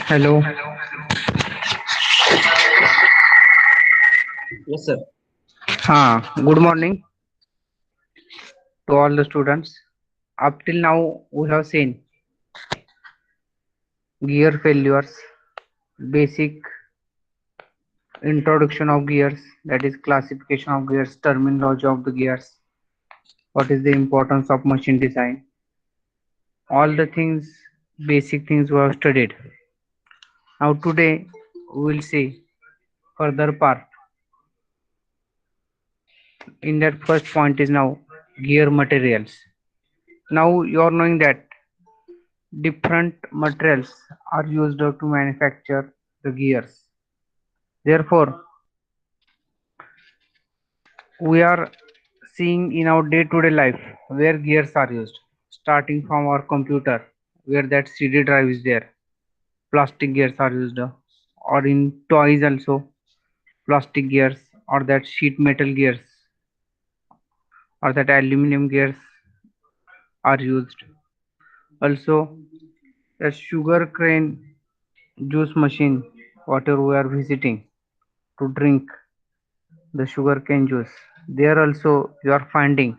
Hello. Yes, sir. Good morning to all the students. Up till now, we have seen gear failures, basic introduction of gears, that is classification of gears, terminology of the gears, what is the importance of machine design, all the things, basic things we have studied. Now today, we will see further part. In that first point is now gear materials. Now you are knowing that different materials are used to manufacture the gears. Therefore, we are seeing in our day-to-day life where gears are used, starting from our computer, where that CD drive is there, plastic gears are used, or in toys also, plastic gears, or that sheet metal gears, or that aluminum gears are used. Also, a sugar cane juice machine, whatever we are visiting to drink the sugarcane juice. There also you are finding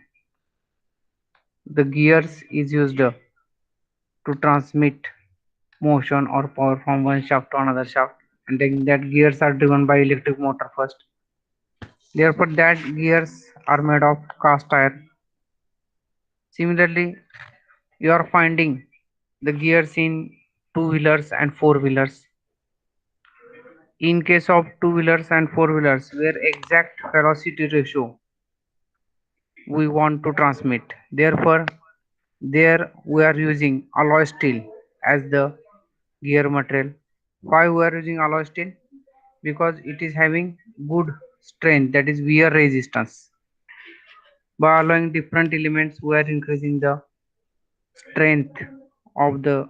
the gears is used to transmit motion or power from one shaft to another shaft, and then that gears are driven by electric motor first. Therefore, that gears are made of cast iron. Similarly, you are finding the gears in two wheelers and four wheelers. In case of two wheelers and four wheelers, where exact velocity ratio we want to transmit. Therefore, there we are using alloy steel as the gear material. Why we are using alloy steel? Because it is having good strength, that is wear resistance. By allowing different elements, we are increasing the strength of the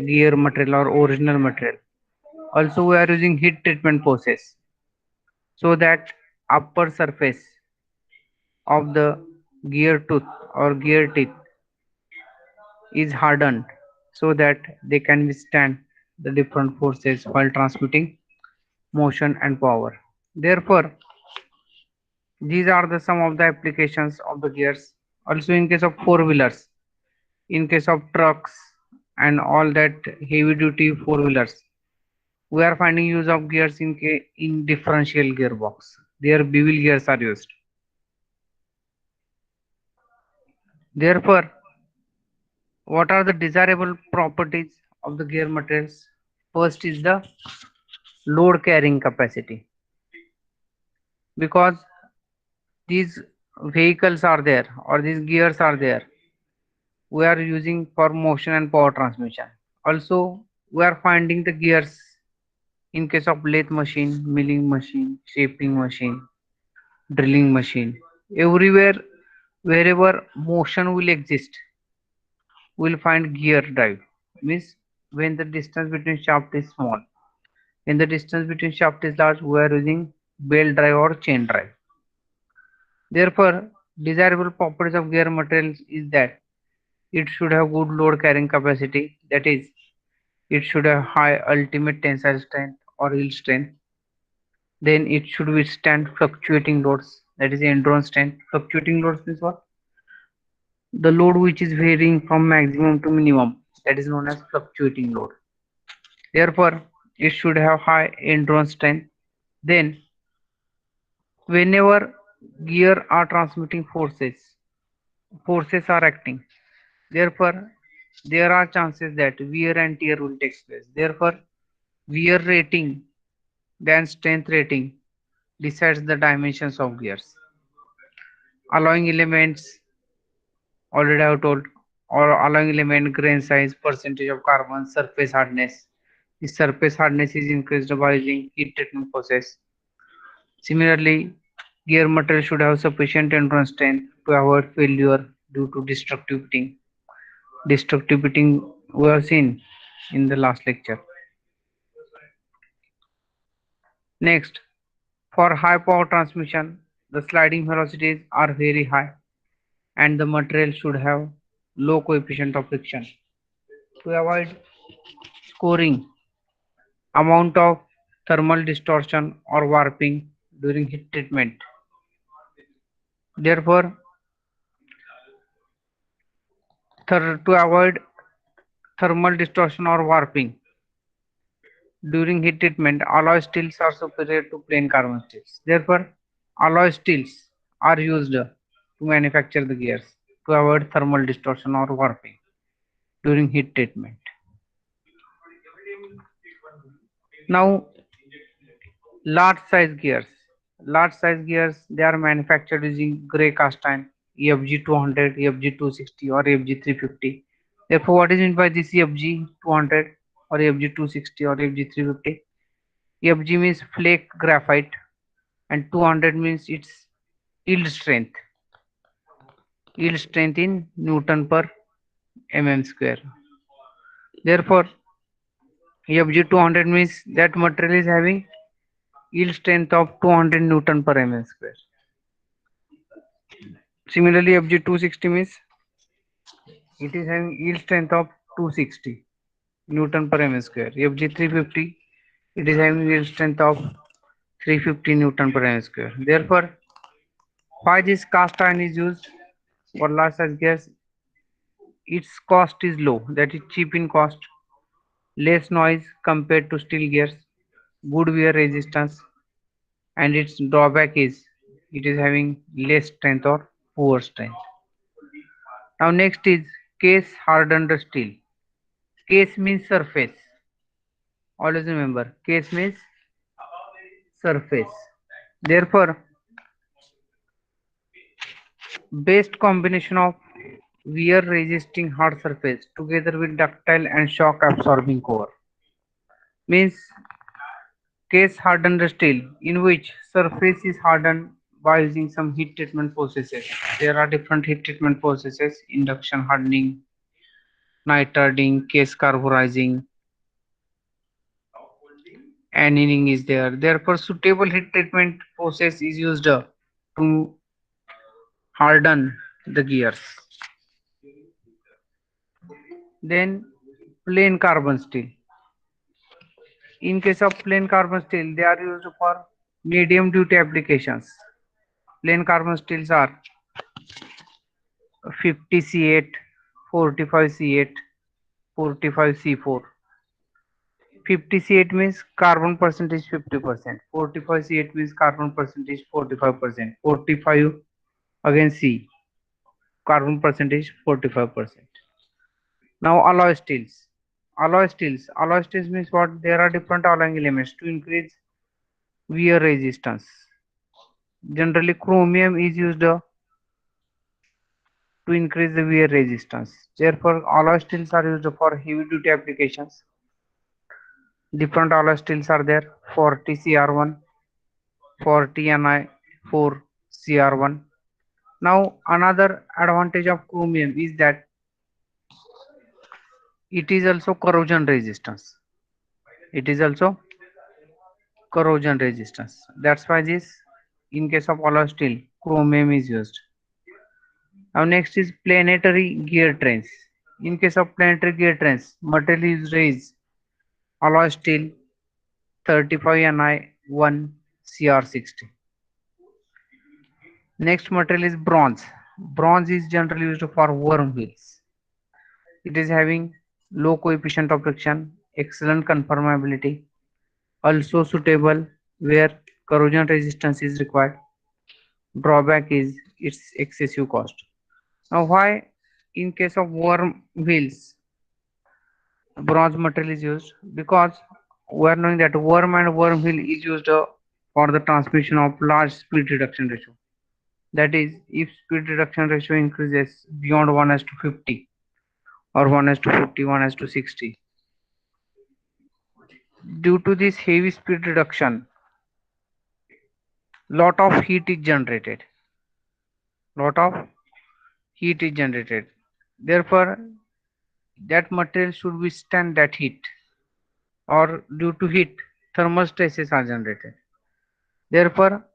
gear material or original material. Also, we are using heat treatment process so that upper surface of the gear tooth or gear teeth is hardened so that they can withstand the different forces while transmitting motion and power. Therefore, these are the some of the applications of the gears. Also, in case of four wheelers, in case of trucks and all that heavy duty four wheelers, we are finding use of gears in differential gearbox. Their bevel gears are used. Therefore, what are the desirable properties of the gear materials? First is the load carrying capacity, because these vehicles are there or these gears are there, we are using for motion and power transmission. Also, we are finding the gears in case of lathe machine, milling machine, shaping machine, drilling machine. Everywhere, wherever motion will exist, we will find gear drive. Means when the distance between shaft is small, when the distance between shaft is large, we are using belt drive or chain drive. Therefore, desirable properties of gear materials is that it should have good load carrying capacity, that is, it should have high ultimate tensile strength or yield strength. Then it should withstand fluctuating loads, that is endurance strength. Fluctuating loads means what? The load which is varying from maximum to minimum, that is known as fluctuating load. Therefore, it should have high endurance strength. Then, whenever gear are transmitting forces, forces are acting. Therefore, there are chances that wear and tear will take place. Therefore, wear rating than strength rating decides the dimensions of gears. Allowing elements, already I have told, or allowing element grain size, percentage of carbon, surface hardness. The surface hardness is increased by using heat treatment process. Similarly, gear material should have sufficient endurance strength to avoid failure due to destructive pitting. Destructive pitting we have seen in the last lecture. Next, for high power transmission, the sliding velocities are very high and the material should have low coefficient of friction. To avoid scoring, amount of thermal distortion or warping during heat treatment. Therefore, to avoid thermal distortion or warping during heat treatment, alloy steels are superior to plain carbon steels. Therefore, alloy steels are used to manufacture the gears to avoid thermal distortion or warping during heat treatment. Now, large size gears. Large size gears, they are manufactured using gray cast iron, EFG 200, EFG 260 or EFG 350. Therefore, what is meant by this EFG 200 or EFG 260 or EFG 350? EFG means flake graphite and 200 means its yield strength. Yield strength in Newton per mm square. Therefore, EFG 200 means that material is having yield strength of 200 Newton per mm square. Similarly, FG 260 means it is having yield strength of 260 Newton per mm square. FG 350 it is having yield strength of 350 Newton per mm square. Therefore, why this cast iron is used for large size gas? Its cost is low, that is cheap in cost, less noise compared to steel gears, good wear resistance, and its drawback is it is having less strength or poor strength. Now next is case hardened steel. Case means surface. Always remember, case means surface. Therefore, best combination of wear resisting hard surface together with ductile and shock absorbing core means case hardened steel in which surface is hardened by using some heat treatment processes. There are different heat treatment processes: induction hardening, nitriding, case carburizing, annealing is there. Therefore, suitable heat treatment process is used to harden the gears. Then plain carbon steel. In case of plain carbon steel, they are used for medium duty applications. Plain carbon steels are 50C8, 45C8, 45C4. 50C8 means carbon percentage 50%. 45C8 means carbon percentage 45%. 45 again C, carbon percentage 45%. Now alloy steels. Alloy steels. Alloy steels means what? There are different alloying elements to increase wear resistance. Generally, chromium is used to increase the wear resistance. Therefore, alloy steels are used for heavy duty applications. Different alloy steels are there: 40 CR1, 40 Ni4 CR1. Now, another advantage of chromium is that it is also corrosion resistance. It is also corrosion resistance. That's why this, in case of alloy steel, chromium is used. Now next is planetary gear trains. In case of planetary gear trains, material is raised alloy steel 35 Ni1 CR60. Next material is bronze. Bronze is generally used for worm wheels. It is having low coefficient of friction, excellent conformability, also suitable where corrosion resistance is required. Drawback is its excessive cost. Now why in case of worm wheels bronze material is used? Because we are knowing that worm and worm wheel is used for the transmission of large speed reduction ratio. That is, if speed reduction ratio increases beyond 1 as to 50 or 1 as to 50, 1 as to 60, due to this heavy speed reduction, lot of heat is generated. Lot of heat is generated. Therefore, that material should withstand that heat, or due to heat, thermal stresses are generated. Therefore,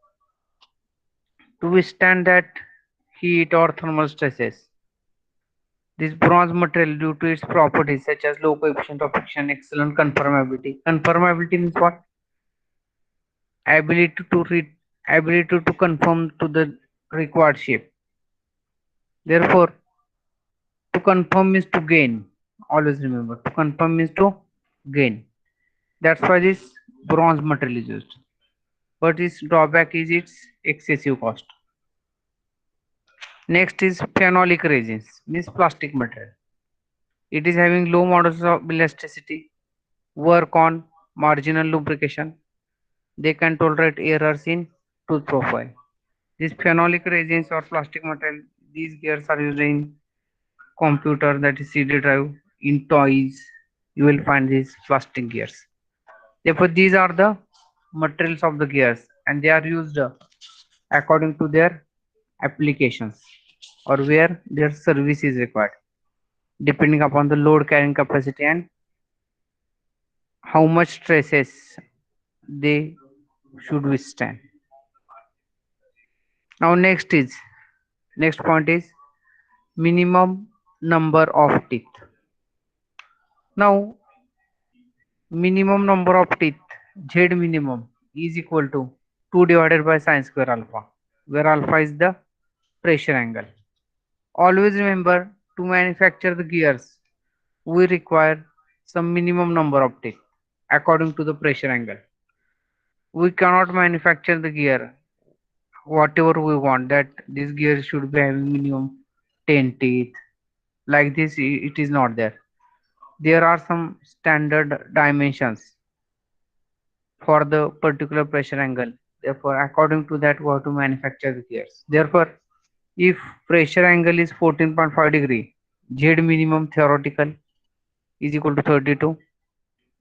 to withstand that heat or thermal stresses, This bronze material, due to its properties such as low coefficient of friction, excellent conformability. Conformability means what? Ability to read, ability to conform to the required shape. Therefore, to conform means to gain. Always remember, to conform means to gain. That's why this bronze material is used. But its drawback is its excessive cost. Next is phenolic resins, means plastic material. It is having low modulus of elasticity, work on marginal lubrication. They can tolerate errors in tooth profile. These phenolic resins or plastic material, these gears are used in computer, that is CD drive, in toys. You will find these plastic gears. Therefore, these are the materials of the gears and they are used according to their applications or where their service is required, depending upon the load carrying capacity and how much stresses they should withstand. Now next point is minimum number of teeth. Now minimum number of teeth, Z minimum, is equal to 2 divided by sine square alpha, where alpha is the pressure angle. Always remember, to manufacture the gears we require some minimum number of teeth according to the pressure angle. We cannot manufacture the gear whatever we want, that this gear should be having minimum 10 teeth. Like this, it is not there. There are some standard dimensions for the particular pressure angle. Therefore, according to that, we have to manufacture the gears. Therefore, if pressure angle is 14.5 degree, Z minimum theoretical is equal to 32,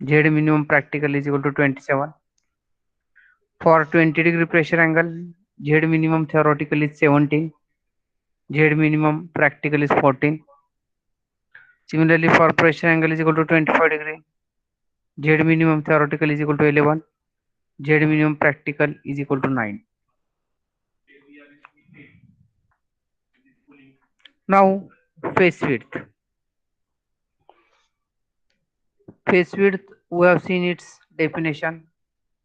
Z minimum practical is equal to 27. For 20-degree pressure angle, Z minimum theoretical is 17, Z minimum practical is 14. Similarly, for pressure angle is equal to 25-degree, Z minimum theoretical is equal to 11, Z minimum practical is equal to 9. Now, face width. Face width, we have seen its definition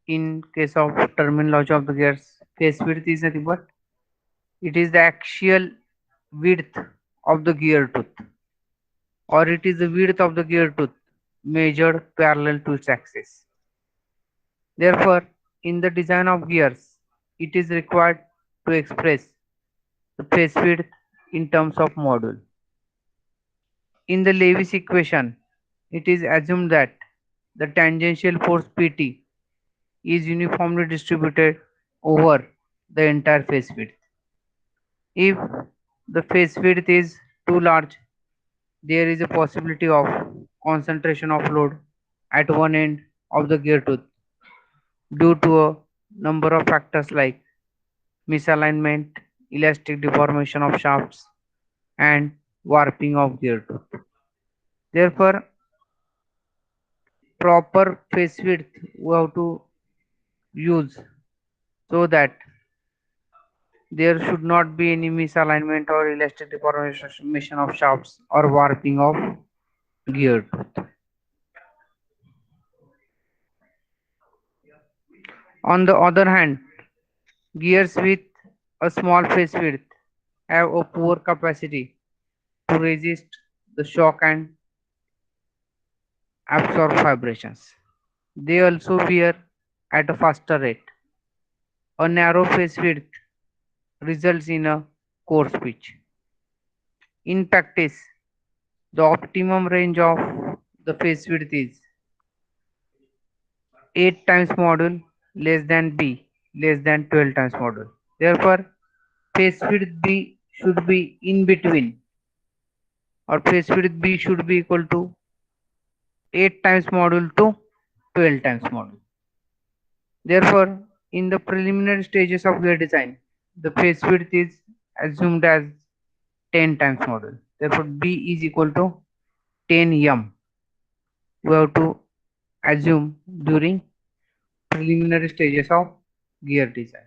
in case of terminology of the gears. Face width is nothing but it is the axial width of the gear tooth, or it is the width of the gear tooth measured parallel to its axis. Therefore, in the design of gears, it is required to express the face width in terms of module. In the Lewis equation, it is assumed that the tangential force Pt is uniformly distributed over the entire face width. If the face width is too large, there is a possibility of concentration of load at one end of the gear tooth due to a number of factors like misalignment, elastic deformation of shafts, and warping of gear tooth. Therefore, proper face width we have to use so that there should not be any misalignment or elastic deformation of shafts or warping of gear tooth. On the other hand, gears with a small face width have a poor capacity to resist the shock and absorb vibrations. They also wear at a faster rate. A narrow face width results in a coarse pitch. In practice, the optimum range of the face width is 8 times module less than B less than 12 times module. Therefore, face width B should be in between, or face width B should be equal to 8 times module to 12 times module. Therefore, in the preliminary stages of gear design, the face width is assumed as 10 times module. Therefore, B is equal to 10 m. We have to assume during preliminary stages of gear design.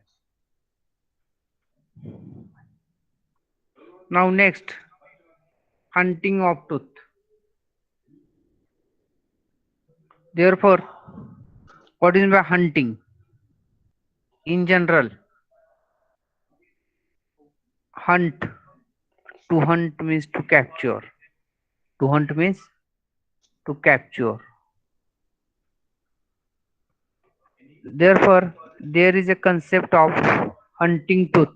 Now next, hunting of tooth. Therefore, what is by hunting? In general, hunt. To hunt means to capture. To hunt means to capture. Therefore, there is a concept of hunting tooth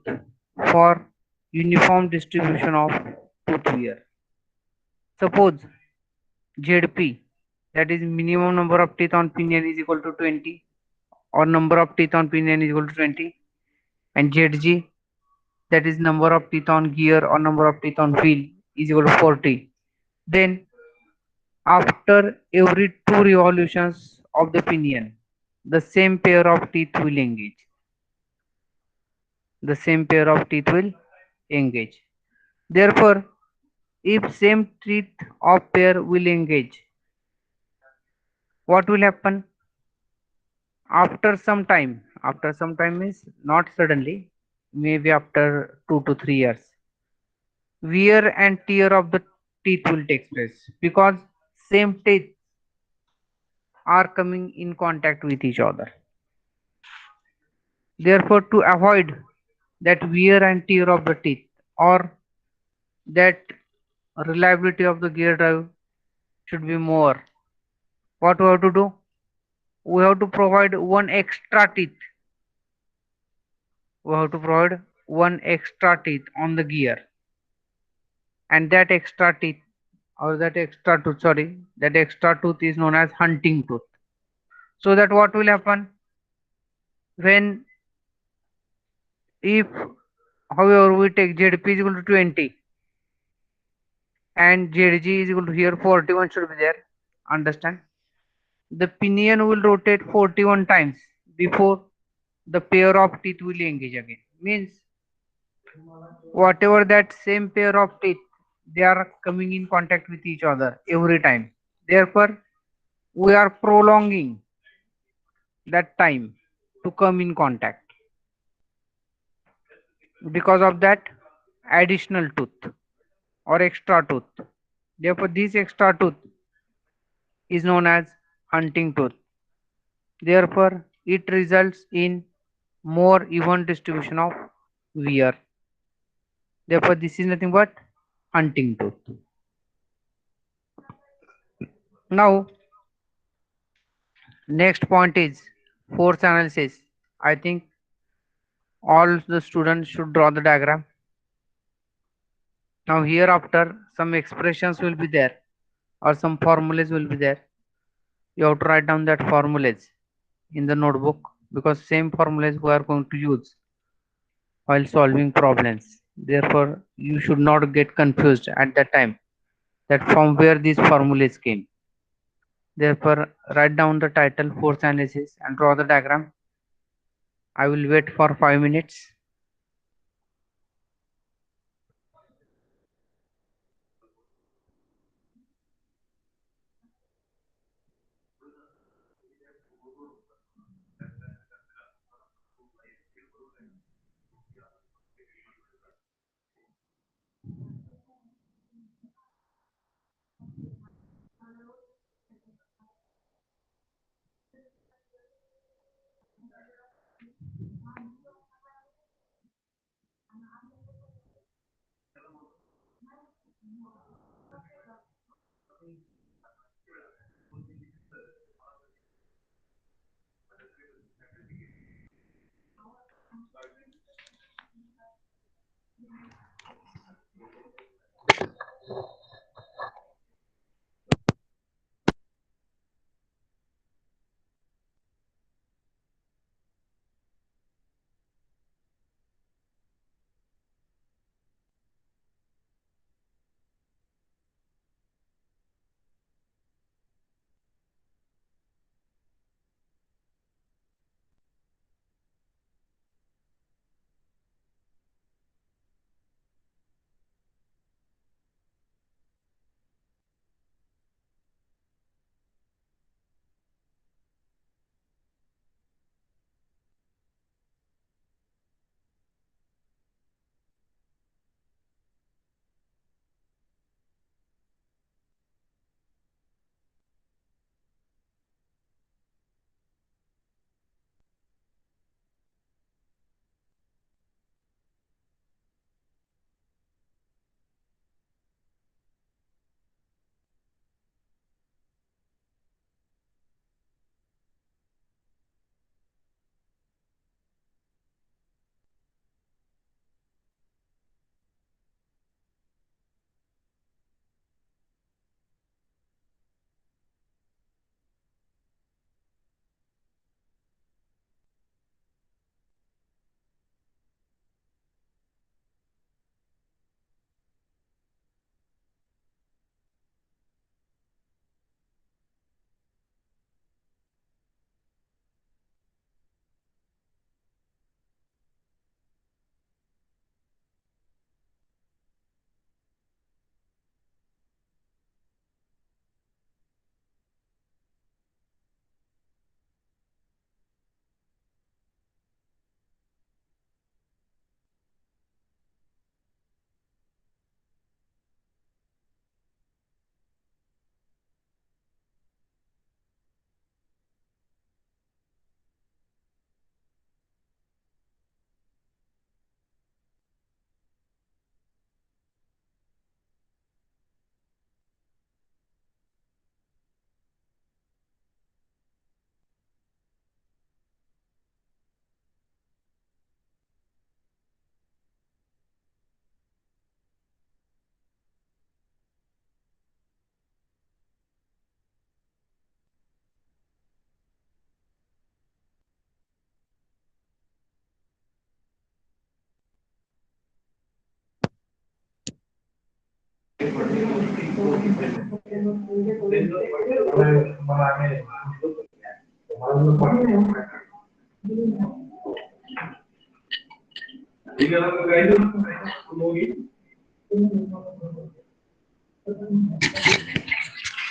for uniform distribution of tooth wear. Suppose ZP, that is minimum number of teeth on pinion, is equal to 20, or number of teeth on pinion is equal to 20, and ZG, that is number of teeth on gear or number of teeth on wheel, is equal to 40. Then after every two revolutions of the pinion, the same pair of teeth will engage. The same pair of teeth will engage. Therefore, if same teeth of pair will engage, what will happen? After some time means not suddenly, maybe after 2 to 3 years, wear and tear of the teeth will take place because same teeth are coming in contact with each other. Therefore, to avoid that wear and tear of the teeth or that reliability of the gear drive should be more, what we have to do? We have to provide one extra teeth. We have to provide one extra teeth on the gear, and that extra teeth or that extra tooth, sorry, that extra tooth is known as hunting tooth. So that what will happen when, if however we take ZP is equal to 20 and ZG is equal to here 41 should be there. Understand? The pinion will rotate 41 times before the pair of teeth will engage again. Means whatever that same pair of teeth, they are coming in contact with each other every time. Therefore, we are prolonging that time to come in contact. Because of that additional tooth or extra tooth. Therefore, this extra tooth is known as hunting tooth. Therefore, it results in more even distribution of wear. Therefore, this is nothing but hunting tooth. Now, next point is force analysis. I think all the students should draw the diagram. Now, hereafter, some expressions will be there or some formulas will be there. You have to write down that formulas in the notebook because same formulas we are going to use while solving problems. Therefore, you should not get confused at that time that from where these formulas came. Therefore, write down the title force analysis and draw the diagram. I will wait for 5 minutes.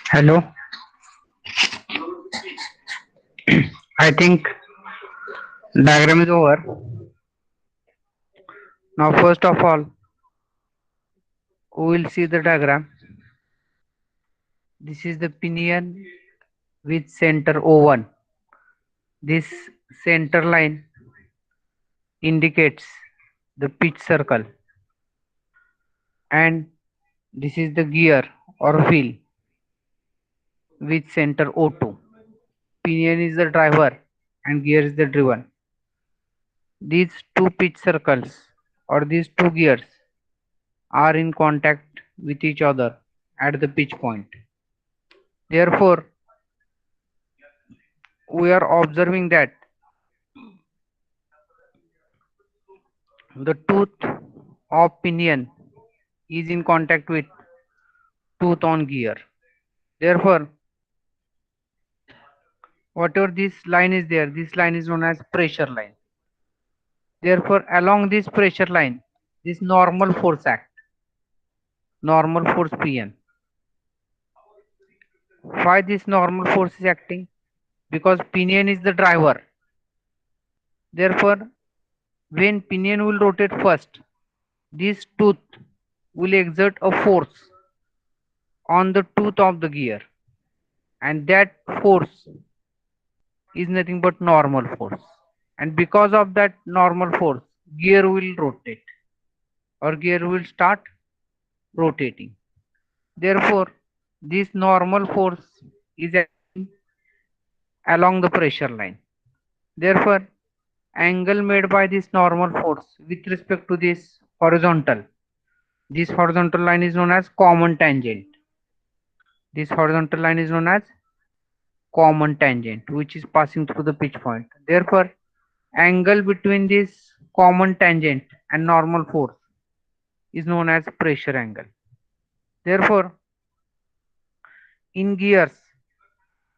Hello. I think diagram is over. Now, first of all, we will see the diagram. This is the pinion with center O1. This center line indicates the pitch circle, and this is the gear or wheel with center O2. Pinion is the driver and gear is the driven. These two pitch circles or these two gears are in contact with each other at the pitch point. Therefore, we are observing that the tooth of pinion is in contact with tooth on gear. Therefore, whatever this line is there, this line is known as pressure line. Therefore, along this pressure line, this normal force act, normal force Pn. Why this normal force is acting? Because pinion is the driver. Therefore, when pinion will rotate first, this tooth will exert a force on the tooth of the gear, and that force is nothing but normal force. And because of that normal force, gear will rotate or gear will start rotating. Therefore, this normal force is acting along the pressure line. Therefore, angle made by this normal force with respect to this horizontal line is known as common tangent. This horizontal line is known as common tangent, which is passing through the pitch point. Therefore, angle between this common tangent and normal force is known as pressure angle. Therefore, in gears,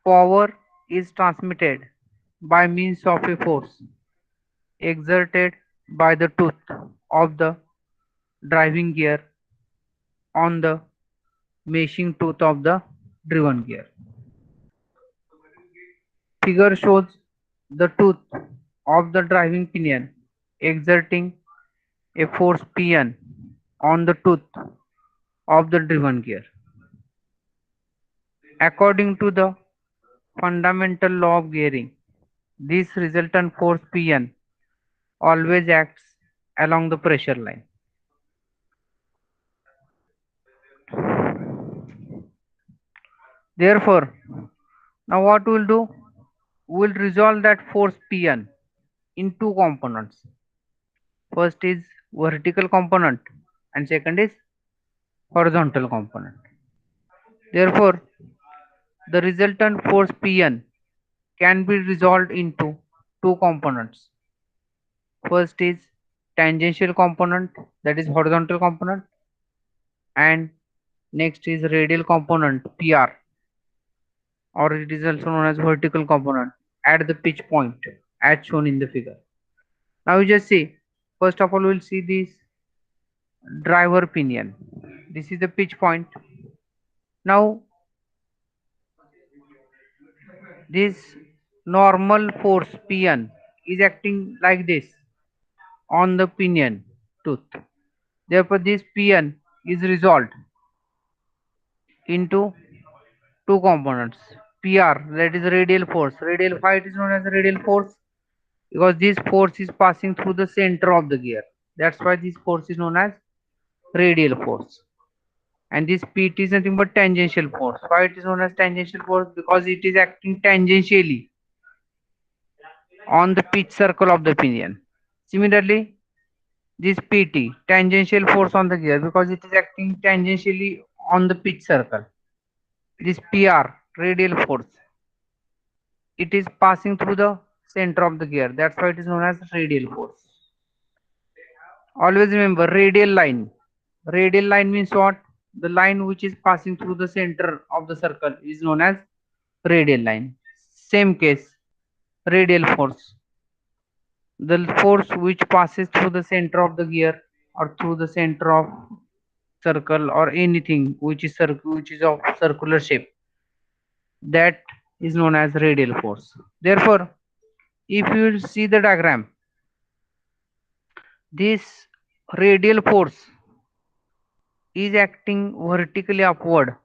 power is transmitted by means of a force exerted by the tooth of the driving gear on the meshing tooth of the driven gear. Figure shows the tooth of the driving pinion exerting a force Pn on the tooth of the driven gear. According to the fundamental law of gearing, this resultant force Pn always acts along the pressure line. Therefore, now what we will do? We will resolve that force Pn in two components. First is vertical component and second is horizontal component. Therefore, the resultant force Pn can be resolved into two components. First is tangential component, that is horizontal component, and next is radial component PR, or it is also known as vertical component at the pitch point as shown in the figure. Now you just see, first of all we will see this driver pinion. This is the pitch point. Now this normal force Pn is acting like this on the pinion tooth. Therefore, this Pn is resolved into two components. PR, that is radial force. Radial, why it is known as radial force? Because this force is passing through the center of the gear. That's why this force is known as radial force. And this PT is nothing but tangential force. Why it is known as tangential force? Because it is acting tangentially on the pitch circle of the pinion. Similarly, this PT, tangential force on the gear, because it is acting tangentially on the pitch circle. This PR, radial force, it is passing through the center of the gear. That's why it is known as radial force. Always remember radial line. Radial line means what? The line which is passing through the center of the circle is known as radial line. Same case, radial force. The force which passes through the center of the gear or through the center of circle or anything which is of circular shape, that is known as radial force. Therefore, if you see the diagram, this radial force is acting vertically upward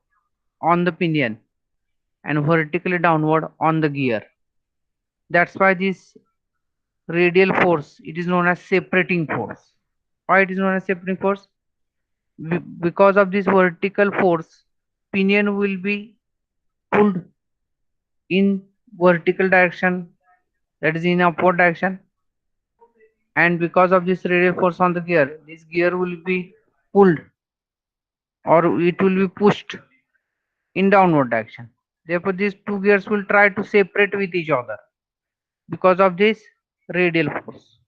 on the pinion and vertically downward on the gear. That's why this radial force, it is known as separating force. Why it is known as separating force? Because of this vertical force, pinion will be pulled in vertical direction, that is in upward direction, and because of this radial force on the gear, this gear will be pulled or it will be pushed in downward direction. Therefore, these two gears will try to separate with each other because of this radial force.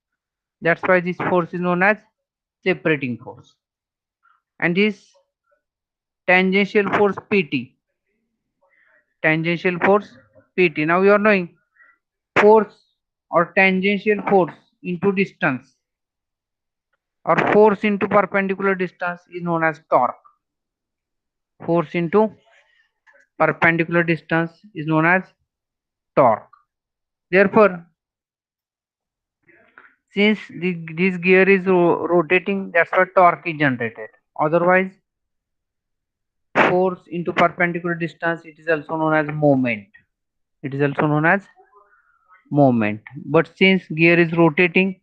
That's why this force is known as separating force. And this tangential force PT. Tangential force PT. Now you are knowing force or tangential force into distance or force into perpendicular distance is known as torque. Force into perpendicular distance is known as torque. Therefore, since this gear is rotating, that's why torque is generated. Otherwise, force into perpendicular distance, it is also known as moment. It is also known as moment. But since gear is rotating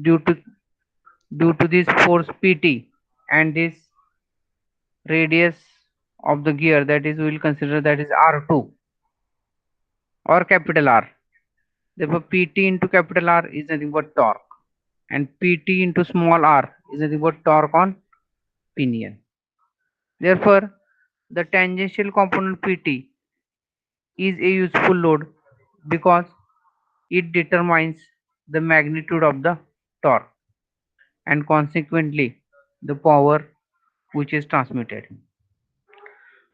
due to this force PT and this radius of the gear, that is we will consider that is R2 or capital R. Therefore, PT into capital R is nothing but torque, and PT into small r is nothing but torque on pinion. Therefore, the tangential component PT is a useful load because it determines the magnitude of the torque and consequently the power which is transmitted.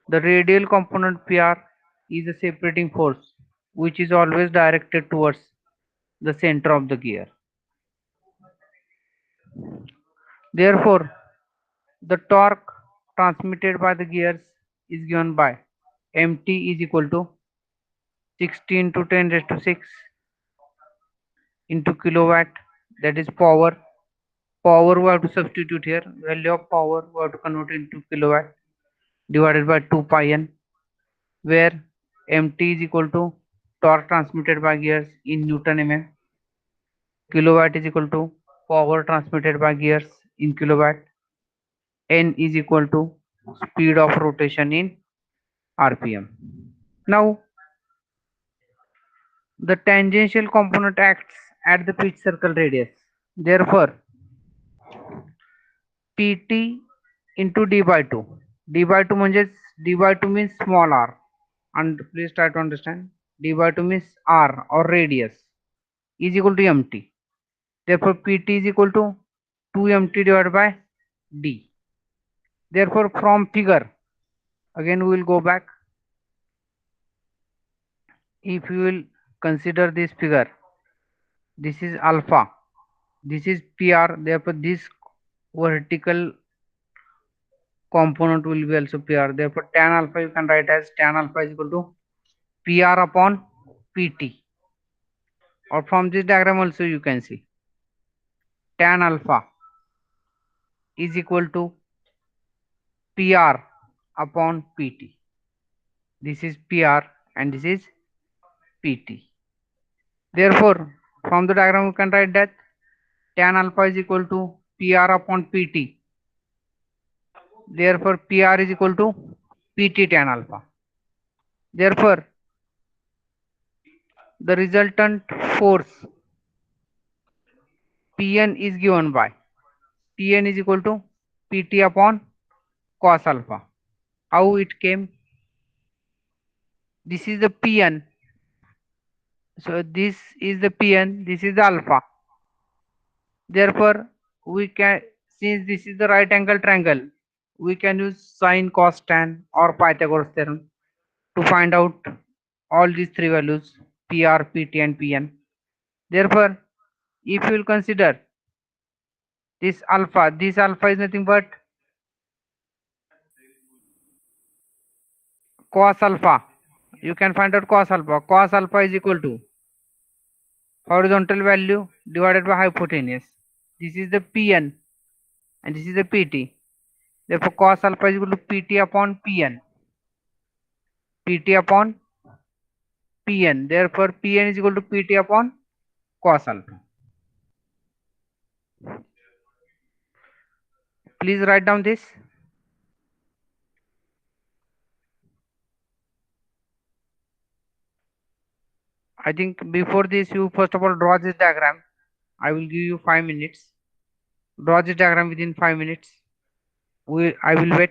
The radial component PR is a separating force which is always directed towards the center of the gear. Therefore, the torque transmitted by the gears is given by Mt is equal to 60 into 10 raised to 6 into kilowatt, that is power. Power we have to substitute here, value of power we have to convert into kilowatt divided by 2 pi n, where Mt is equal to torque transmitted by gears in Newton mm, kilowatt is equal to power transmitted by gears in kilowatt, n is equal to speed of rotation in rpm. Now, the tangential component acts at the pitch circle radius. Therefore, Pt into d by 2. D by 2 means small r, and please try to understand, d by 2 means r or radius is equal to mt. Therefore, Pt is equal to 2mt divided by d. Therefore, from figure, again we will go back. If you will consider this figure, this is alpha, this is PR, therefore this vertical component will be also PR. Therefore, tan alpha you can write as tan alpha is equal to PR upon PT. Or from this diagram also you can see tan alpha is equal to PR upon PT. This is PR and this is PT. Therefore, from the diagram you can write that tan alpha is equal to PR upon PT. Therefore, PR is equal to PT tan alpha. Therefore, the resultant force Pn is given by Pn is equal to Pt upon cos alpha. How it came? This is the Pn. So this is the Pn, this is the alpha. Therefore, we can, since this is the right angle triangle, we can use sine, cos, tan or Pythagoras theorem to find out all these three values PR, PT and PN. Therefore, if you will consider this alpha is nothing but cos alpha. You can find out cos alpha. Cos alpha is equal to horizontal value divided by hypotenuse. This is the Pn and this is the Pt. Therefore, cos alpha is equal to Pt upon Pn. Pt upon Pn. Therefore, Pn is equal to Pt upon cos alpha. Please write down this. I think before this, you first of all draw this diagram. I will give you 5 minutes. Draw this diagram within 5 minutes. I will wait.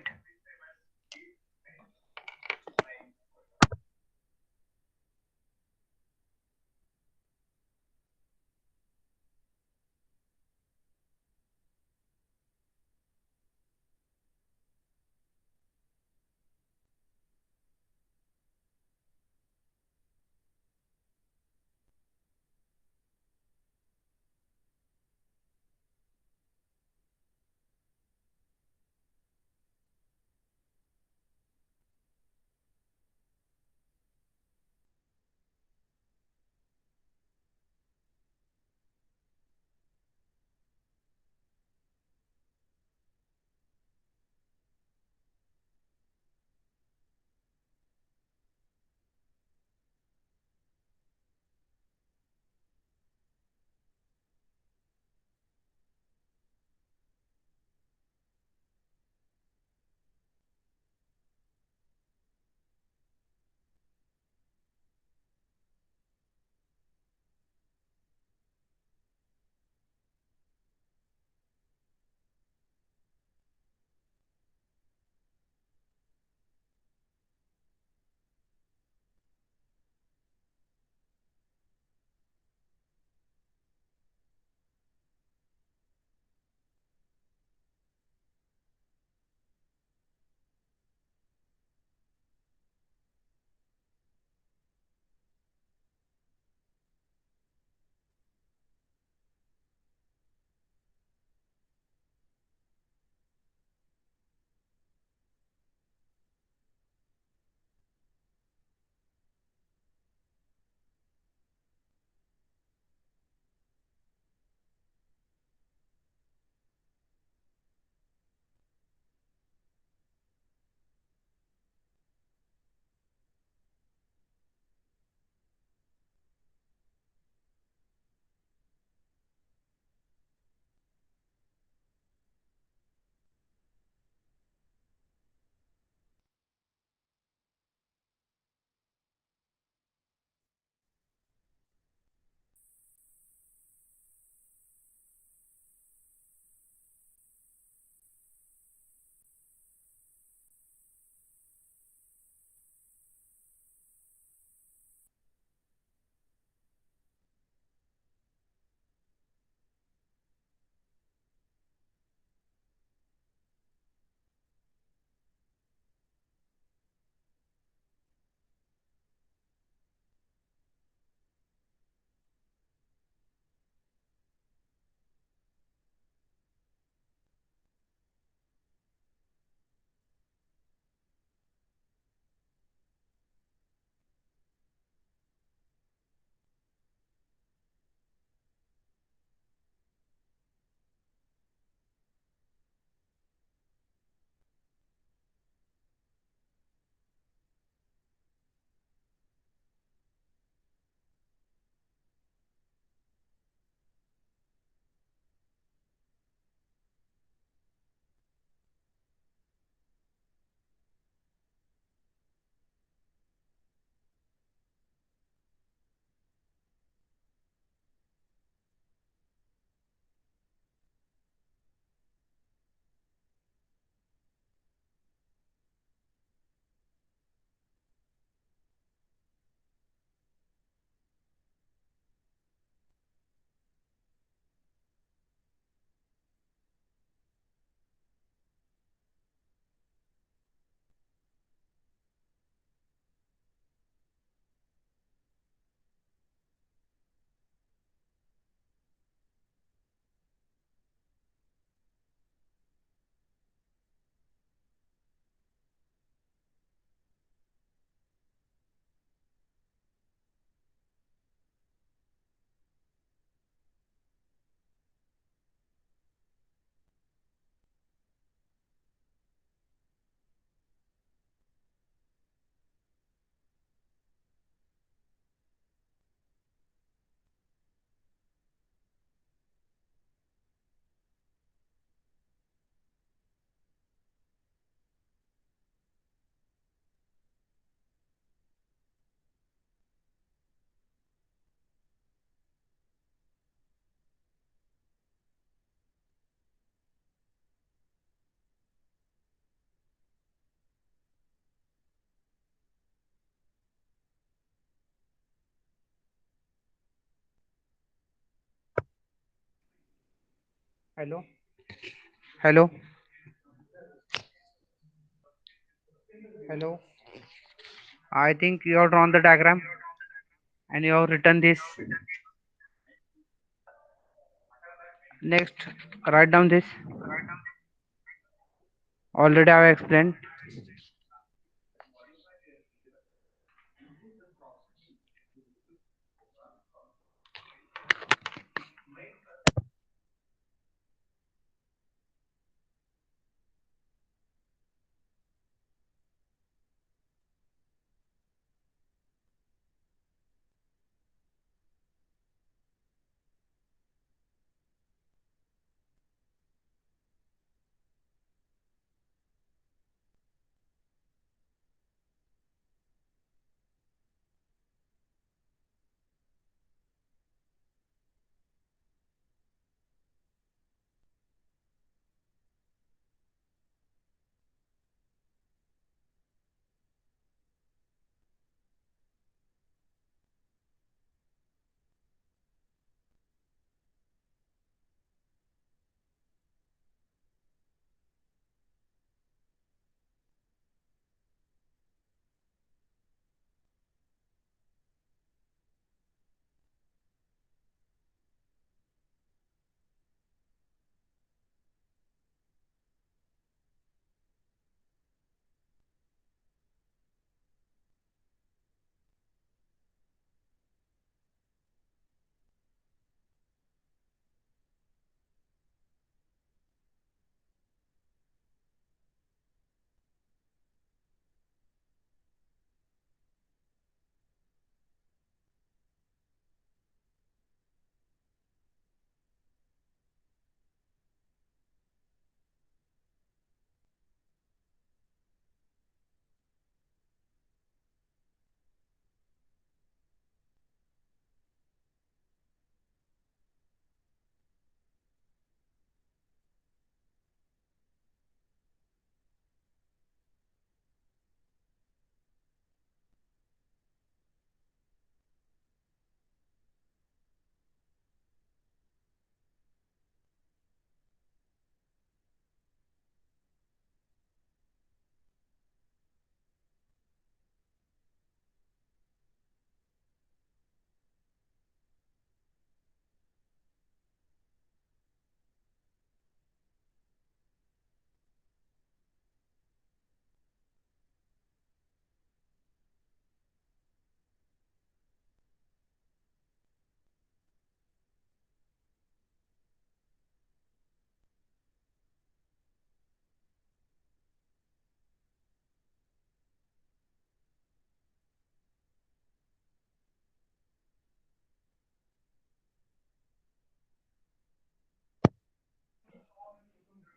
Hello? Hello? Hello? I think you have drawn the diagram and you have written this. Next, write down this. Already I have explained.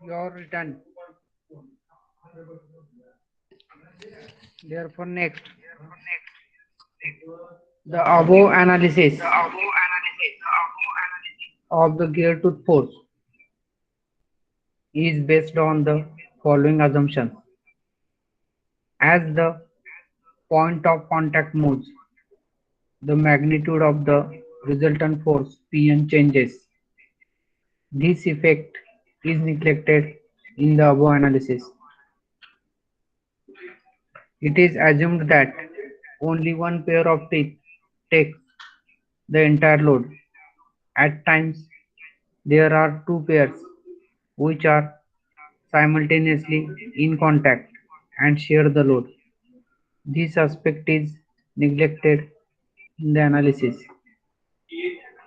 You have written. Therefore, next, the above analysis of the gear tooth force is based on the following assumptions. As the point of contact moves, the magnitude of the resultant force Pn changes. This effect is neglected in the above analysis. It is assumed that only one pair of teeth takes the entire load. At times, there are two pairs which are simultaneously in contact and share the load. This aspect is neglected in the analysis.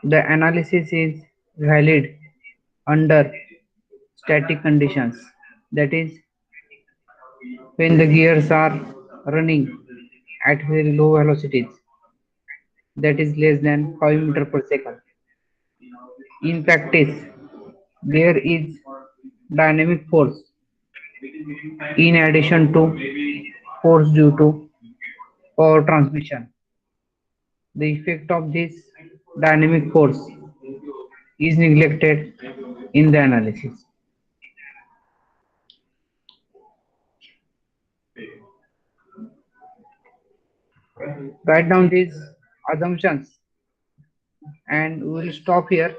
The analysis is valid under static conditions, that is, when the gears are running at very low velocities, that is less than 5 meter per second. In practice, there is dynamic force in addition to force due to power transmission. The effect of this dynamic force is neglected in the analysis. Write down these assumptions and we will stop here.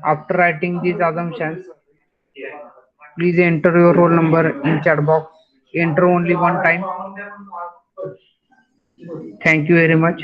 After writing these assumptions, please enter your roll number in chat box. Enter only one time. Thank you very much.